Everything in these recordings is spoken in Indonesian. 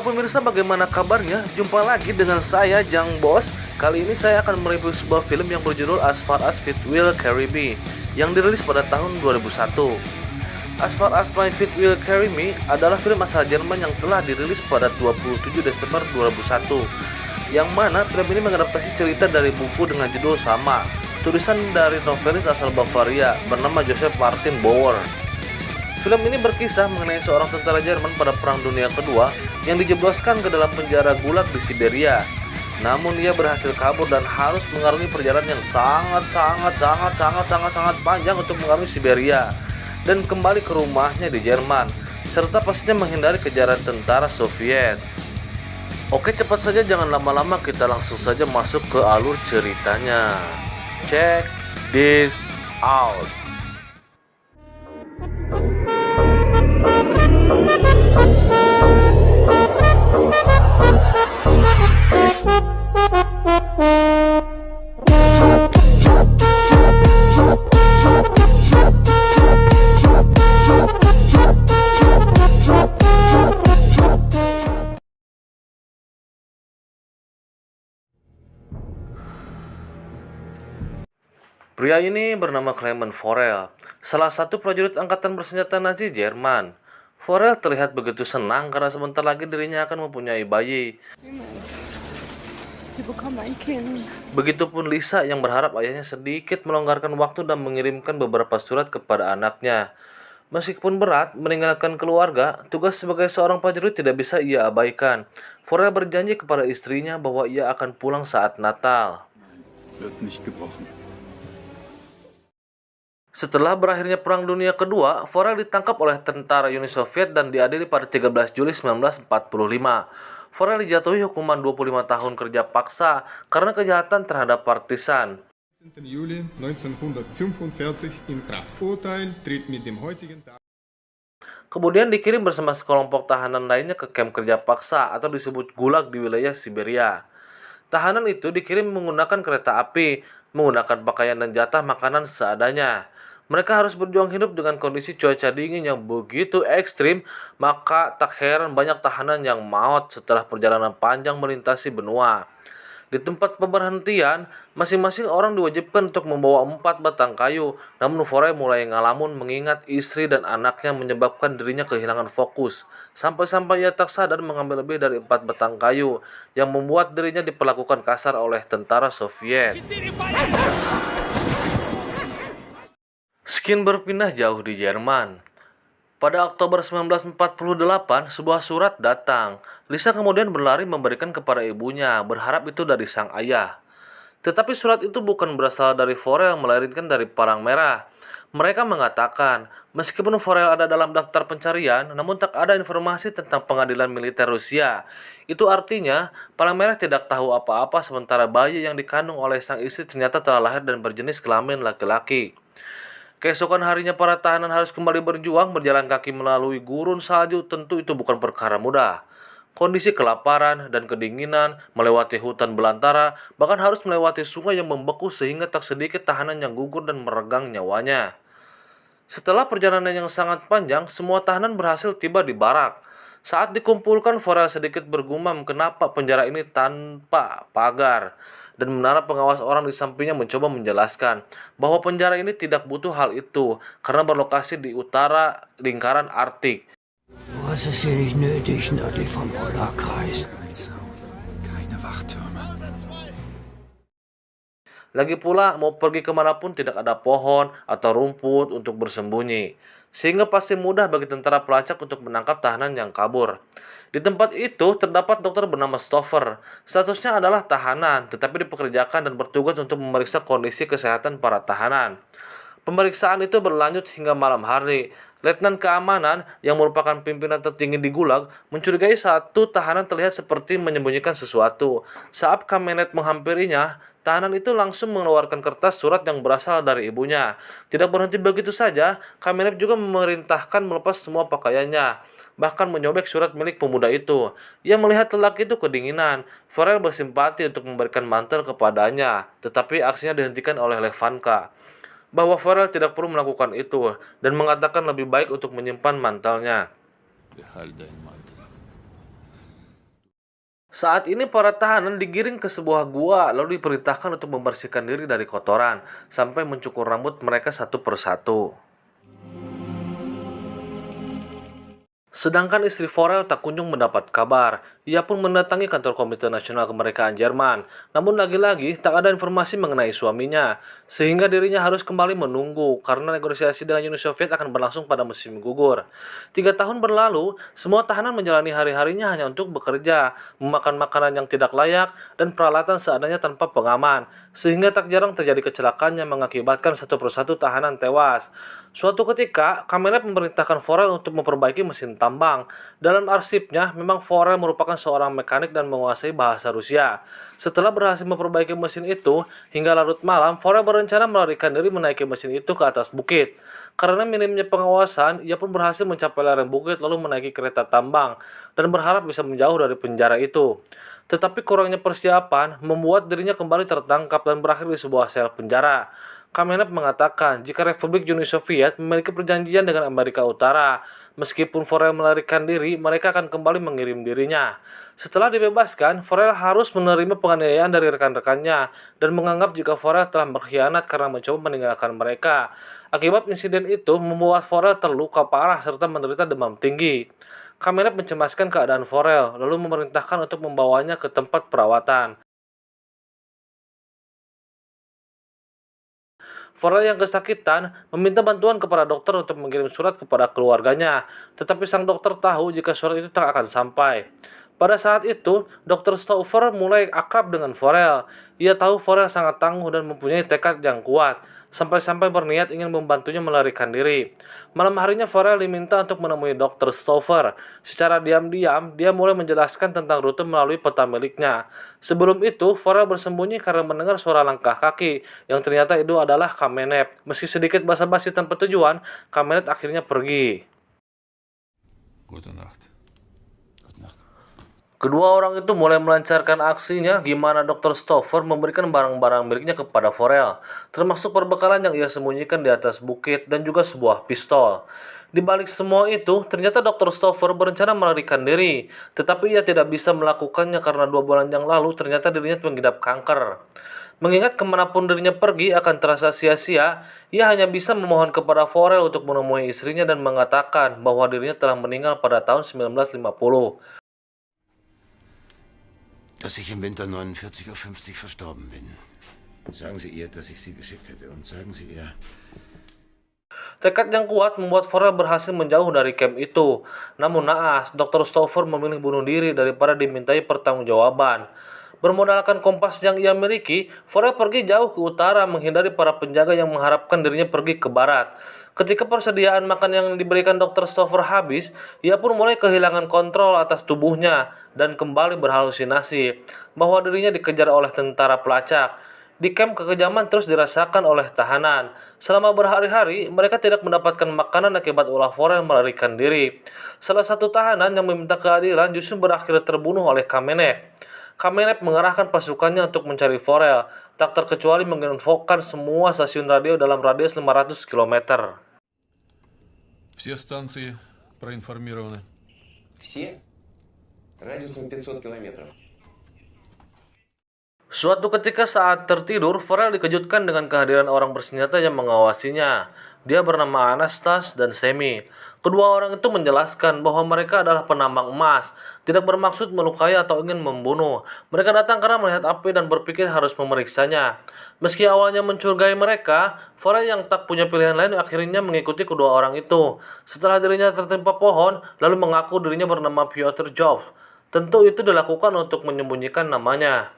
pemirsa, bagaimana kabarnya? Jumpa lagi dengan saya, Jang Bos. Kali ini saya akan mereview sebuah film yang berjudul As Far As Feet Will Carry Me, yang dirilis pada tahun 2001. As Far As My Feet Will Carry Me adalah film asal Jerman yang telah dirilis pada 27 Desember 2001, yang mana film ini mengadaptasi cerita dari buku dengan judul sama, tulisan dari novelis asal Bavaria bernama Joseph Martin Bauer. Film ini berkisah mengenai seorang tentara Jerman pada Perang Dunia Kedua yang dijebloskan ke dalam penjara gulag di Siberia. Namun ia berhasil kabur dan harus mengarungi perjalanan yang sangat panjang untuk mengarungi Siberia dan kembali ke rumahnya di Jerman, serta pastinya menghindari kejaran tentara Soviet. Oke, cepat saja, jangan lama-lama, kita langsung saja masuk ke alur ceritanya. Check this out. Pria ini bernama Clement Forel, salah satu prajurit angkatan bersenjata Nazi Jerman. Forel terlihat begitu senang karena sebentar lagi dirinya akan mempunyai bayi. Begitupun Lisa yang berharap ayahnya sedikit melonggarkan waktu dan mengirimkan beberapa surat kepada anaknya. Meskipun berat meninggalkan keluarga, tugas sebagai seorang prajurit tidak bisa ia abaikan. Forel berjanji kepada istrinya bahwa ia akan pulang saat Natal. Setelah berakhirnya Perang Dunia Kedua, Forel ditangkap oleh tentara Uni Soviet dan diadili pada 13 Juli 1945. Forel dijatuhi hukuman 25 tahun kerja paksa karena kejahatan terhadap partisan. Juli 1945 in Kraft. Urteil tritt mit dem heutigen Tag. Kemudian dikirim bersama sekelompok tahanan lainnya ke kamp kerja paksa atau disebut gulag di wilayah Siberia. Tahanan itu dikirim menggunakan kereta api, menggunakan pakaian dan jatah makanan seadanya. Mereka harus berjuang hidup dengan kondisi cuaca dingin yang begitu ekstrim, maka tak heran banyak tahanan yang maut setelah perjalanan panjang melintasi benua. Di tempat pemberhentian, masing-masing orang diwajibkan untuk membawa 4 batang kayu, namun Forel mulai ngalamun mengingat istri dan anaknya menyebabkan dirinya kehilangan fokus, sampai-sampai ia tak sadar mengambil lebih dari 4 batang kayu, yang membuat dirinya diperlakukan kasar oleh tentara Soviet. Skin berpindah jauh di Jerman. Pada Oktober 1948, sebuah surat datang. Lisa kemudian berlari memberikan kepada ibunya, berharap itu dari sang ayah. Tetapi surat itu bukan berasal dari Forel, melainkan dari Palang Merah. Mereka mengatakan, meskipun Forel ada dalam daftar pencarian, namun tak ada informasi tentang pengadilan militer Rusia. Itu artinya, Palang Merah tidak tahu apa-apa sementara bayi yang dikandung oleh sang istri ternyata telah lahir dan berjenis kelamin laki-laki. Keesokan harinya para tahanan harus kembali berjuang berjalan kaki melalui gurun salju. Tentu itu bukan perkara mudah. Kondisi kelaparan dan kedinginan, melewati hutan belantara, bahkan harus melewati sungai yang membeku sehingga tak sedikit tahanan yang gugur dan meregang nyawanya. Setelah perjalanan yang sangat panjang, semua tahanan berhasil tiba di barak. Saat dikumpulkan, Forel sedikit bergumam kenapa penjara ini tanpa pagar. Dan menara pengawas orang di sampingnya mencoba menjelaskan bahwa penjara ini tidak butuh hal itu karena berlokasi di utara lingkaran Arktik. Was ist hier nicht nötig nördlich vom Polarkreis? Keine Wachtürme. Lagi pula, mau pergi kemanapun tidak ada pohon atau rumput untuk bersembunyi, sehingga pasti mudah bagi tentara pelacak untuk menangkap tahanan yang kabur. Di tempat itu terdapat dokter bernama Stoffer. Statusnya adalah tahanan, tetapi dipekerjakan dan bertugas untuk memeriksa kondisi kesehatan para tahanan. Pemeriksaan itu berlanjut hingga malam hari. Letnan keamanan yang merupakan pimpinan tertinggi di Gulag mencurigai satu tahanan terlihat seperti menyembunyikan sesuatu. Saat Kamenet menghampirinya, tahanan itu langsung mengeluarkan kertas surat yang berasal dari ibunya. Tidak berhenti begitu saja, Kamenet juga memerintahkan melepas semua pakaiannya, bahkan menyobek surat milik pemuda itu. Ia melihat lelaki itu kedinginan. Forel bersimpati untuk memberikan mantel kepadanya, tetapi aksinya dihentikan oleh Levanka. Bahwa Forel tidak perlu melakukan itu dan mengatakan lebih baik untuk menyimpan mantelnya. Saat ini para tahanan digiring ke sebuah gua lalu diperintahkan untuk membersihkan diri dari kotoran sampai mencukur rambut mereka satu persatu. Sedangkan istri Forel tak kunjung mendapat kabar. Ia pun mendatangi kantor Komite Nasional Kemerdekaan Jerman. Namun lagi-lagi tak ada informasi mengenai suaminya, sehingga dirinya harus kembali menunggu karena negosiasi dengan Uni Soviet akan berlangsung pada musim gugur. 3 tahun berlalu, semua tahanan menjalani hari-harinya hanya untuk bekerja, memakan makanan yang tidak layak, dan peralatan seadanya tanpa pengaman, sehingga tak jarang terjadi kecelakaan yang mengakibatkan satu persatu tahanan tewas. Suatu ketika, Kamenev memerintahkan Forel untuk memperbaiki mesin tambang. Dalam arsipnya, memang Forel merupakan seorang mekanik dan menguasai bahasa Rusia. Setelah berhasil memperbaiki mesin itu, hingga larut malam, Forel berencana melarikan diri menaiki mesin itu ke atas bukit. Karena minimnya pengawasan, ia pun berhasil mencapai lereng bukit lalu menaiki kereta tambang dan berharap bisa menjauh dari penjara itu. Tetapi kurangnya persiapan membuat dirinya kembali tertangkap dan berakhir di sebuah sel penjara. Kamenev mengatakan jika Republik Uni Soviet memiliki perjanjian dengan Amerika Utara, meskipun Forel melarikan diri, mereka akan kembali mengirim dirinya. Setelah dibebaskan, Forel harus menerima penganiayaan dari rekan-rekannya dan menganggap jika Forel telah berkhianat karena mencoba meninggalkan mereka. Akibat insiden itu membuat Forel terluka parah serta menderita demam tinggi. Kamenev mencemaskan keadaan Forel, lalu memerintahkan untuk membawanya ke tempat perawatan. Forel yang kesakitan meminta bantuan kepada dokter untuk mengirim surat kepada keluarganya, tetapi sang dokter tahu jika surat itu tak akan sampai. Pada saat itu, Dr. Stauffer mulai akrab dengan Forel. Ia tahu Forel sangat tangguh dan mempunyai tekad yang kuat, sampai-sampai berniat ingin membantunya melarikan diri. Malam harinya Forel diminta untuk menemui Dr. Stauffer. Secara diam-diam, dia mulai menjelaskan tentang rute melalui peta miliknya. Sebelum itu, Forel bersembunyi karena mendengar suara langkah kaki, yang ternyata itu adalah Kamenev. Meski sedikit basa-basi tanpa tujuan, Kamenev akhirnya pergi. Gute Nacht. Kedua orang itu mulai melancarkan aksinya gimana Dr. Stauffer memberikan barang-barang miliknya kepada Forel, termasuk perbekalan yang ia sembunyikan di atas bukit dan juga sebuah pistol. Di balik semua itu, ternyata Dr. Stauffer berencana melarikan diri, tetapi ia tidak bisa melakukannya karena 2 bulan yang lalu ternyata dirinya mengidap kanker. Mengingat kemanapun dirinya pergi akan terasa sia-sia, ia hanya bisa memohon kepada Forel untuk menemui istrinya dan mengatakan bahwa dirinya telah meninggal pada tahun 1950. Dass ich im Winter 49 auf 50 verstorben bin. Sagen Sie ihr, dass ich sie geschickt hätte und sagen Sie ihr... Tekad yang kuat membuat Forel berhasil menjauh dari camp itu. Namun naas, Dr. Stauffer memilih bunuh diri daripada dimintai pertanggungjawaban. Bermodalkan kompas yang ia miliki, Forel pergi jauh ke utara menghindari para penjaga yang mengharapkan dirinya pergi ke barat. Ketika persediaan makan yang diberikan Dr. Stauffer habis, ia pun mulai kehilangan kontrol atas tubuhnya dan kembali berhalusinasi bahwa dirinya dikejar oleh tentara pelacak. Di camp kekejaman terus dirasakan oleh tahanan. Selama berhari-hari, mereka tidak mendapatkan makanan akibat ulah Forel melarikan diri. Salah satu tahanan yang meminta keadilan justru berakhir terbunuh oleh Kamenev. Kamenev mengerahkan pasukannya untuk mencari Forel, tak terkecuali menginfokan semua stasiun radio dalam radius 500 km. Все станции проинформированы. Все? Радиусом 500 километров. Suatu ketika saat tertidur, Forel dikejutkan dengan kehadiran orang bersenjata yang mengawasinya. Dia bernama Anastas dan Semi. Kedua orang itu menjelaskan bahwa mereka adalah penambang emas, tidak bermaksud melukai atau ingin membunuh. Mereka datang karena melihat api dan berpikir harus memeriksanya. Meski awalnya mencurigai mereka, Forel yang tak punya pilihan lain akhirnya mengikuti kedua orang itu. Setelah dirinya tertimpa pohon, lalu mengaku dirinya bernama Piotr Jov. Tentu itu dilakukan untuk menyembunyikan namanya.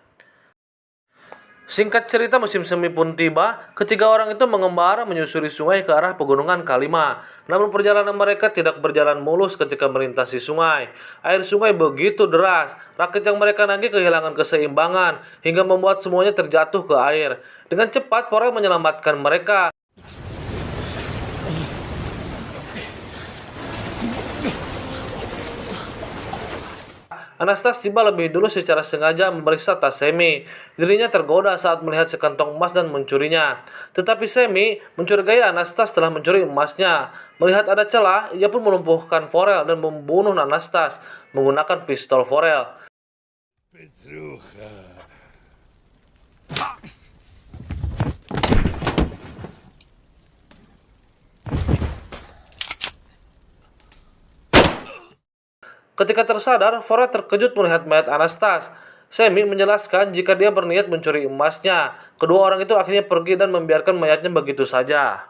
Singkat cerita, musim semi pun tiba. Ketiga orang itu mengembara menyusuri sungai ke arah pegunungan Kalima. Namun perjalanan mereka tidak berjalan mulus ketika melintasi sungai. Air sungai begitu deras. Rakit yang mereka naiki kehilangan keseimbangan hingga membuat semuanya terjatuh ke air. Dengan cepat, Forel menyelamatkan mereka. Anastas tiba lebih dulu secara sengaja memeriksa tas Semi. Dirinya tergoda saat melihat sekantong emas dan mencurinya. Tetapi Semi mencurigai Anastas telah mencuri emasnya. Melihat ada celah, ia pun melumpuhkan Forel dan membunuh Anastas menggunakan pistol Forel. Ketika tersadar, Forel terkejut melihat mayat Anastas. Semi menjelaskan jika dia berniat mencuri emasnya. Kedua orang itu akhirnya pergi dan membiarkan mayatnya begitu saja.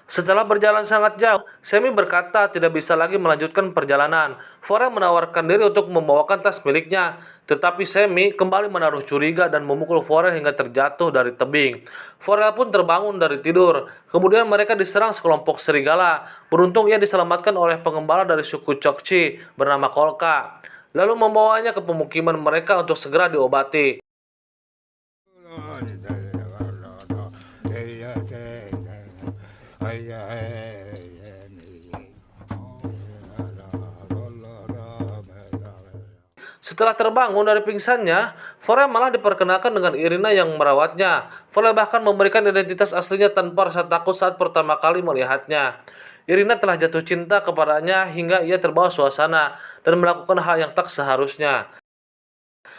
Setelah berjalan sangat jauh, Semi berkata tidak bisa lagi melanjutkan perjalanan. Forel menawarkan diri untuk membawakan tas miliknya, tetapi Semi kembali menaruh curiga dan memukul Forel hingga terjatuh dari tebing. Forel pun terbangun dari tidur. Kemudian mereka diserang sekelompok serigala. Beruntung ia diselamatkan oleh pengembala dari suku Chokchi bernama Kolka, lalu membawanya ke pemukiman mereka untuk segera diobati. Setelah terbangun dari pingsannya, Forel malah diperkenalkan dengan Irina yang merawatnya. Forel bahkan memberikan identitas aslinya tanpa rasa takut saat pertama kali melihatnya. Irina telah jatuh cinta kepadanya hingga ia terbawa suasana dan melakukan hal yang tak seharusnya.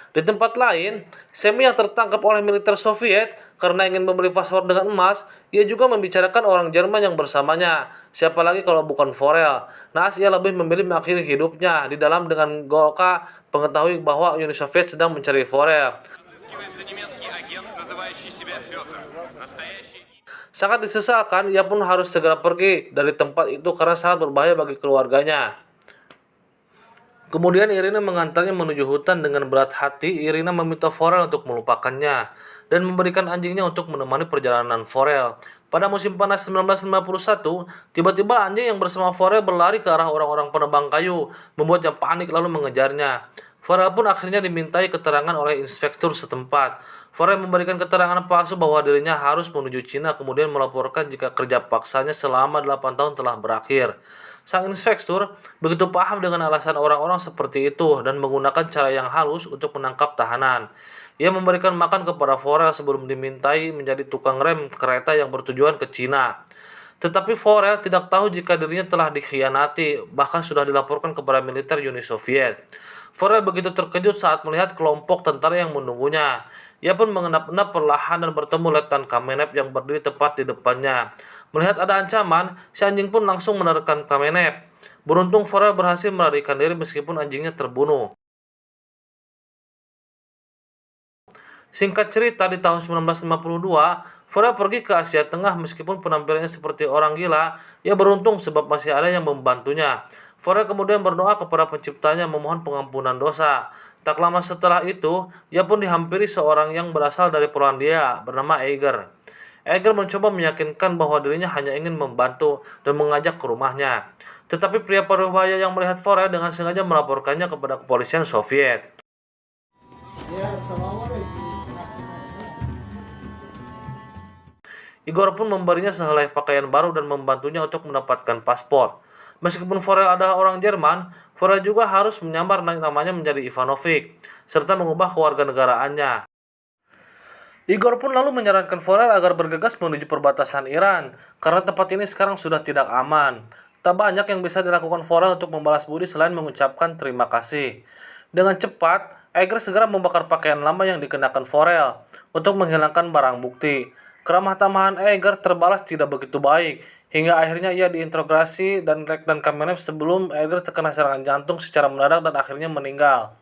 Di tempat lain, Semi yang tertangkap oleh militer Soviet karena ingin membeli paspor dengan emas, ia juga membicarakan orang Jerman yang bersamanya. Siapa lagi kalau bukan Forel? Naas ia lebih memilih mengakhiri hidupnya di dalam dengan Golka mengetahui bahwa Uni Soviet sedang mencari Forel. Sangat disesalkan, ia pun harus segera pergi dari tempat itu karena sangat berbahaya bagi keluarganya. Kemudian Irina mengantarnya menuju hutan. Dengan berat hati, Irina meminta Forel untuk melupakannya dan memberikan anjingnya untuk menemani perjalanan Forel. Pada musim panas 1951, tiba-tiba anjing yang bersama Forel berlari ke arah orang-orang penebang kayu, membuatnya panik lalu mengejarnya. Forel pun akhirnya dimintai keterangan oleh inspektur setempat. Forel memberikan keterangan palsu bahwa dirinya harus menuju Cina, kemudian melaporkan jika kerja paksanya selama 8 tahun telah berakhir. Sang inspektur begitu paham dengan alasan orang-orang seperti itu dan menggunakan cara yang halus untuk menangkap tahanan. Ia memberikan makan kepada Forel sebelum dimintai menjadi tukang rem kereta yang bertujuan ke Cina. Tetapi Forel tidak tahu jika dirinya telah dikhianati, bahkan sudah dilaporkan kepada militer Uni Soviet. Forel begitu terkejut saat melihat kelompok tentara yang menunggunya. Ia pun mengenap-enap perlahan dan bertemu Letnan Kamenev yang berdiri tepat di depannya. Melihat ada ancaman, si anjing pun langsung menerkam Kamenev. Beruntung Forel berhasil melarikan diri meskipun anjingnya terbunuh. Singkat cerita, di tahun 1952, Forel pergi ke Asia Tengah meskipun penampilannya seperti orang gila. Ia beruntung sebab masih ada yang membantunya. Forel kemudian berdoa kepada penciptanya memohon pengampunan dosa. Tak lama setelah itu, ia pun dihampiri seorang yang berasal dari Polandia bernama Eiger. Eiger mencoba meyakinkan bahwa dirinya hanya ingin membantu dan mengajak ke rumahnya. Tetapi pria berbahaya yang melihat Forel dengan sengaja melaporkannya kepada kepolisian Soviet. Igor pun memberinya sehelai pakaian baru dan membantunya untuk mendapatkan paspor. Meskipun Forel adalah orang Jerman, Forel juga harus menyamar namanya menjadi Ivanovic, serta mengubah kewarganegaraannya. Igor pun lalu menyarankan Forel agar bergegas menuju perbatasan Iran, karena tempat ini sekarang sudah tidak aman. Tak banyak yang bisa dilakukan Forel untuk membalas budi selain mengucapkan terima kasih. Dengan cepat, Eiger segera membakar pakaian lama yang dikenakan Forel untuk menghilangkan barang bukti. Keramah tamahan Eiger terbalas tidak begitu baik, hingga akhirnya ia diinterogasi dan Letnan Kamenev sebelum Eiger terkena serangan jantung secara mendadak dan akhirnya meninggal.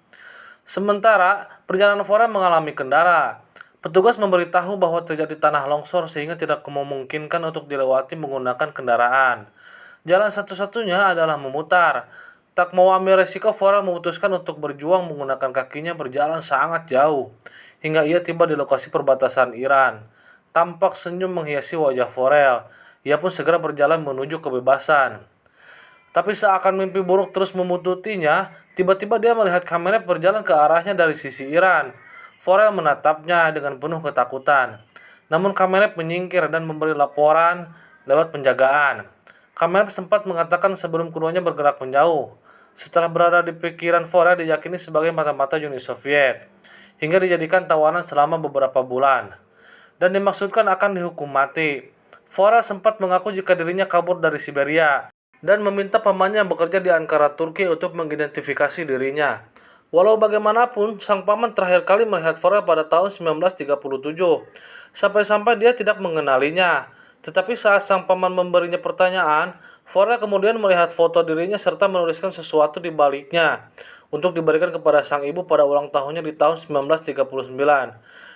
Sementara, perjalanan Forel mengalami kendara. Petugas memberitahu bahwa terjadi tanah longsor sehingga tidak memungkinkan untuk dilewati menggunakan kendaraan. Jalan satu-satunya adalah memutar. Tak mau ambil resiko, Forel memutuskan untuk berjuang menggunakan kakinya berjalan sangat jauh, hingga ia tiba di lokasi perbatasan Iran. Tampak senyum menghiasi wajah Forel. Ia pun segera berjalan menuju kebebasan. Tapi seakan mimpi buruk terus memututinya, tiba-tiba dia melihat Kamenev berjalan ke arahnya dari sisi Iran. Forel menatapnya dengan penuh ketakutan. Namun Kamenev menyingkir dan memberi laporan lewat penjagaan. Kamenev sempat mengatakan sebelum keduanya bergerak menjauh. Setelah berada di pikiran Forel diyakini sebagai mata-mata Uni Soviet, hingga dijadikan tawanan selama beberapa bulan, dan dimaksudkan akan dihukum mati. Forel sempat mengaku jika dirinya kabur dari Siberia dan meminta pamannya yang bekerja di Ankara, Turki untuk mengidentifikasi dirinya. Walau bagaimanapun, sang paman terakhir kali melihat Forel pada tahun 1937, sampai-sampai dia tidak mengenalinya. Tetapi saat sang paman memberinya pertanyaan, Forel kemudian melihat foto dirinya serta menuliskan sesuatu di baliknya untuk diberikan kepada sang ibu pada ulang tahunnya di tahun 1939.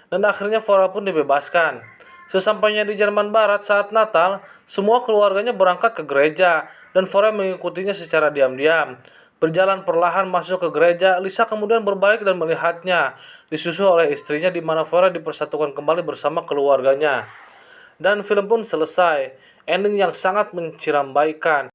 Dan akhirnya Forel pun dibebaskan. Sesampainya di Jerman Barat saat Natal, semua keluarganya berangkat ke gereja dan Forel mengikutinya secara diam-diam. Berjalan perlahan masuk ke gereja, Lisa kemudian berbalik dan melihatnya, disusul oleh istrinya di mana Forel dipersatukan kembali bersama keluarganya. Dan film pun selesai, ending yang sangat mencirambaikan.